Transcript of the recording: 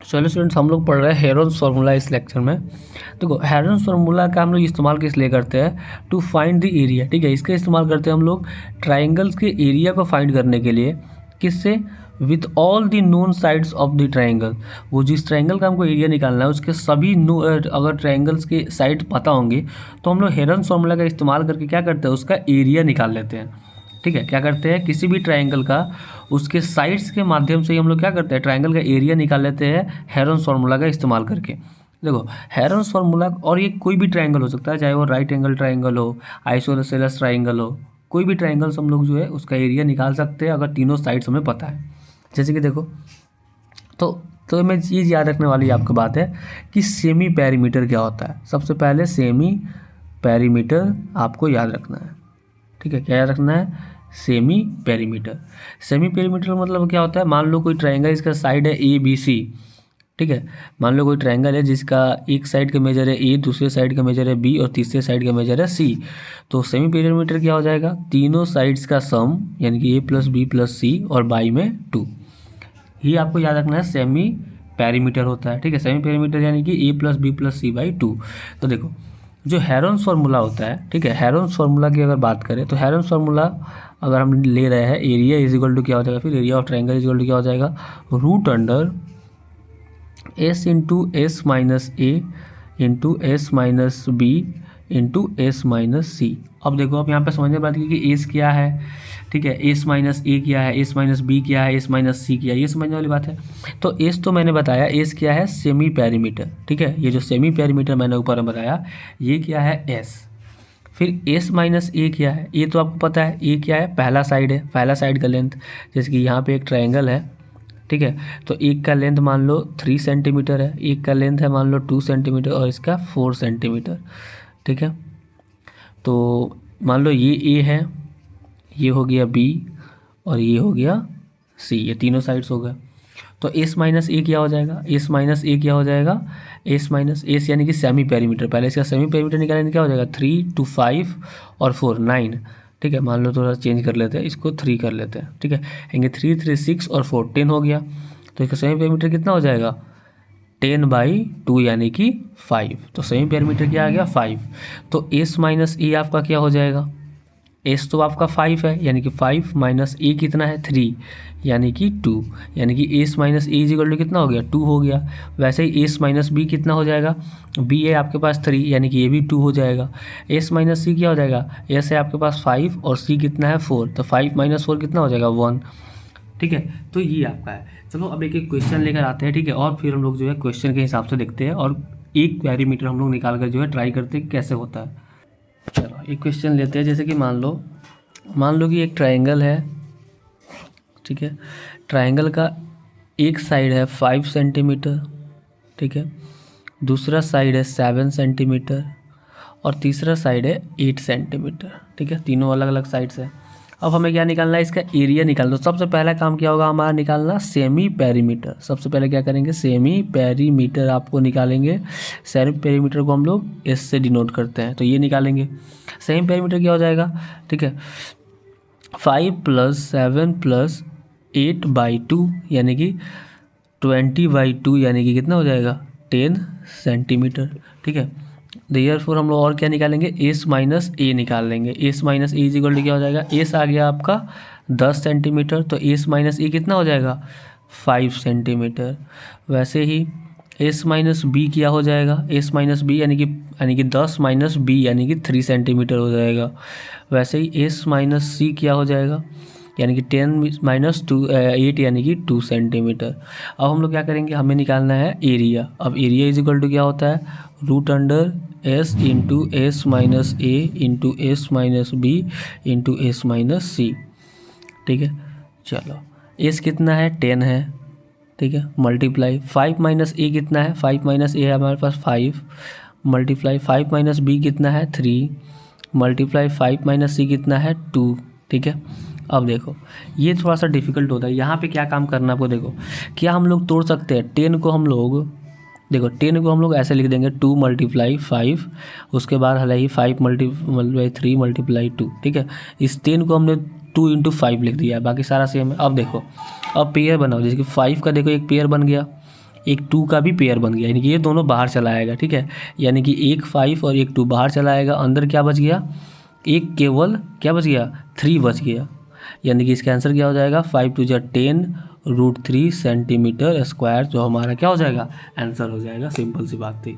चलो स्टूडेंट्स, हम लोग पढ़ रहे हैं हेरोन्स फार्मूला इस लेक्चर में। देखो, हेरोन्स फार्मूला का हम लोग इस्तेमाल किस लिए करते हैं? To find the area. ठीक है, इसका इस्तेमाल करते हैं हम लोग ट्राइंगल्स के एरिया को फाइंड करने के लिए। किससे? With all the known sides of the triangle. वो जिस ट्राइंगल का हमको एरिया निकालना है उसके सभी अगर ट्राइंगल्स के साइड पता होंगे तो हम लोग हेरोन्स फार्मूला का इस्तेमाल करके क्या करते हैं, उसका एरिया निकाल लेते हैं। ठीक है, क्या करते हैं, किसी भी ट्राइंगल का उसके साइड्स के माध्यम से ही हम लोग क्या करते हैं, ट्राइंगल का एरिया निकाल लेते हैं हेरोन्स फार्मूला का इस्तेमाल करके। देखो, हेरोन्स फार्मूला, और ये कोई भी ट्राइंगल हो सकता है, चाहे वो राइट एंगल ट्राइंगल हो, आइसोसेलेस ट्राइंगल हो, कोई भी ट्राइंगल्स हम लोग जो है उसका एरिया निकाल सकते हैं अगर तीनों साइड्स हमें पता है। जैसे कि देखो, तो मैं चीज़ याद रखने वाली आपको बात है कि सेमी पेरीमीटर क्या होता है। सबसे पहले सेमी पेरीमीटर आपको याद रखना है। ठीक है, क्या याद रखना है? Semi perimeter. सेमी पेरीमीटर मतलब क्या होता है? मान लो कोई ट्रायंगल, इसका साइड है ए बी सी। ठीक है, मान लो कोई ट्रायंगल है जिसका एक साइड का मेजर है ए, दूसरे साइड का मेजर है बी और तीसरे साइड का मेजर है सी। तो सेमी पेरीमीटर क्या हो जाएगा? तीनों साइड्स का सम, यानी कि ए प्लस बी प्लस सी और बाई में 2। ही आपको याद रखना है सेमी पेरीमीटर होता है। ठीक है, सेमी पेरीमीटर यानी कि A plus B plus C by 2। तो देखो, जो हेरोन्स फार्मूला होता है, ठीक है, हेरोन्स फार्मूला की अगर बात करें तो हेरोन्स फार्मूला अगर हम ले रहे हैं, एरिया इज इक्वल टू क्या हो जाएगा, फिर area of triangle is equal to क्या हो जाएगा, root under S into S minus A into S minus B into S minus C. अब देखो, अब यहाँ पे समझने की बात की कि एस क्या है। ठीक है, एस माइनस ए क्या है, एस माइनस बी क्या है, एस माइनस सी क्या है, ये समझने वाली बात है। तो एस तो मैंने बताया, एस क्या है, सेमी पेरीमीटर। ठीक है, ये जो सेमी पेरीमीटर मैंने ऊपर में बताया, ये क्या है, एस। फिर एस माइनस ए क्या है, ये तो आपको पता है, ए क्या है, पहला साइड है, पहला साइड का लेंथ। जैसे कि यहाँ पे एक ट्रायंगल है, ठीक है, तो एक का लेंथ मान लो 3 सेंटीमीटर है, एक का लेंथ है मान लो 2 सेंटीमीटर और इसका 4 सेंटीमीटर। ठीक है, तो मान लो ये ए है, ये हो गया बी और ये हो गया सी, ये तीनों साइड्स हो गए। तो एस माइनस ए क्या हो जाएगा, एस माइनस ए क्या हो जाएगा, एस माइनस एस यानी कि सेमी पेरीमीटर। पहले इसका सेमी पेरीमीटर निकालेंगे, क्या हो जाएगा, 3 2 5 और 4 9। ठीक है, मान लो थोड़ा चेंज कर लेते हैं, इसको 3 कर लेते हैं। ठीक है, यानी 3 3 6 और 4 10 हो गया। तो इसका सेमी पेरीमीटर कितना हो जाएगा, 10/2 यानी कि 5। तो सेमी पेरीमीटर क्या आ गया, 5। तो एस माइनस ए आपका क्या हो जाएगा, एस तो आपका 5 है, यानी कि 5 माइनस ए कितना है, 3 यानी कि 2। यानी कि S minus A is equal to कितना हो गया, 2 हो गया। वैसे ही एस माइनस बी कितना हो जाएगा, बी है आपके पास 3 यानी कि ये भी 2 हो जाएगा। एस माइनस सी क्या हो जाएगा, एस है आपके पास 5 और सी कितना है 4, तो 5 माइनस 4 कितना हो जाएगा, 1। ठीक है, तो ये आपका है। चलो अब एक एक क्वेश्चन लेकर आते हैं। ठीक है, और फिर हम लोग जो है क्वेश्चन के हिसाब से देखते हैं और एक पेरीमीटर हम लोग निकाल कर जो है ट्राई करते हैं कैसे होता है। चलो एक क्वेश्चन लेते हैं। जैसे कि मान लो कि एक ट्रायंगल है। ठीक है, ट्रायंगल का एक साइड है 5 सेंटीमीटर, ठीक है, दूसरा साइड है 7 सेंटीमीटर और तीसरा साइड है 8 सेंटीमीटर। ठीक है, तीनों अलग अलग साइड्स है। अब हमें क्या निकालना है, इसका एरिया निकाल दो। सबसे पहला काम क्या होगा हमारा, निकालना सेमी पेरीमीटर। सबसे पहले क्या करेंगे, सेमी पेरीमीटर आपको निकालेंगे। सेमी पेरीमीटर को हम लोग एस से डिनोट करते हैं, तो ये निकालेंगे। सेमी पेरीमीटर क्या हो जाएगा, ठीक है, 5 + 7 + 8/2 यानी कि 20/2 यानी कि कितना हो जाएगा, 10 सेंटीमीटर। ठीक है, देयरफॉर हम लोग और क्या निकालेंगे, एस माइनस ए निकाल लेंगे। S minus A is equal to क्या हो जाएगा, एस आ गया आपका 10 सेंटीमीटर, तो एस माइनस ए कितना हो जाएगा, 5 सेंटीमीटर। वैसे ही एस माइनस बी क्या हो जाएगा, एस माइनस बी यानी कि 10 माइनस बी यानी कि 3 सेंटीमीटर हो जाएगा। वैसे ही एस माइनस सी क्या हो जाएगा, यानी कि 10 माइनस 8 यानी कि 2 सेंटीमीटर। अब हम लोग क्या करेंगे, हमें निकालना है एरिया। अब एरिया इज इक्वल टू क्या होता है, root under S into S minus A into S minus B into S minus C. ठीक है, चलो एस कितना है, 10 है। ठीक है, मल्टीप्लाई 5 माइनस ए कितना है, 5 माइनस ए है हमारे पास 5, मल्टीप्लाई 5 माइनस बी कितना है 3, मल्टीप्लाई 5 माइनस सी कितना है 2। ठीक है, अब देखो ये थोड़ा सा डिफिकल्ट होता है। यहाँ पे क्या काम करना है आपको, देखो क्या हम लोग तोड़ सकते हैं 10 को, हम लोग देखो 10 को हम लोग ऐसे लिख देंगे 2 × 5, उसके बाद हला ही 5 × 3 × 2। ठीक है, इस 10 को हमने 2 × 5 लिख दिया है, बाकी सारा सेम है। अब देखो, अब पेयर बनाओ। जैसे कि 5 का देखो एक पेयर बन गया, एक 2 का भी पेयर बन गया, यानी कि ये दोनों बाहर चला आएगा, ठीक है। यानी कि एक 5 और एक 2 बाहर चला आएगा, अंदर क्या बच गया, एक केवल क्या बच गया, 3 बच गया। यानी कि इसका आंसर क्या हो जाएगा, 5 2 जा 10 √3 सेंटीमीटर स्क्वायर, जो हमारा क्या हो जाएगा, आंसर हो जाएगा। सिंपल सी बात थी।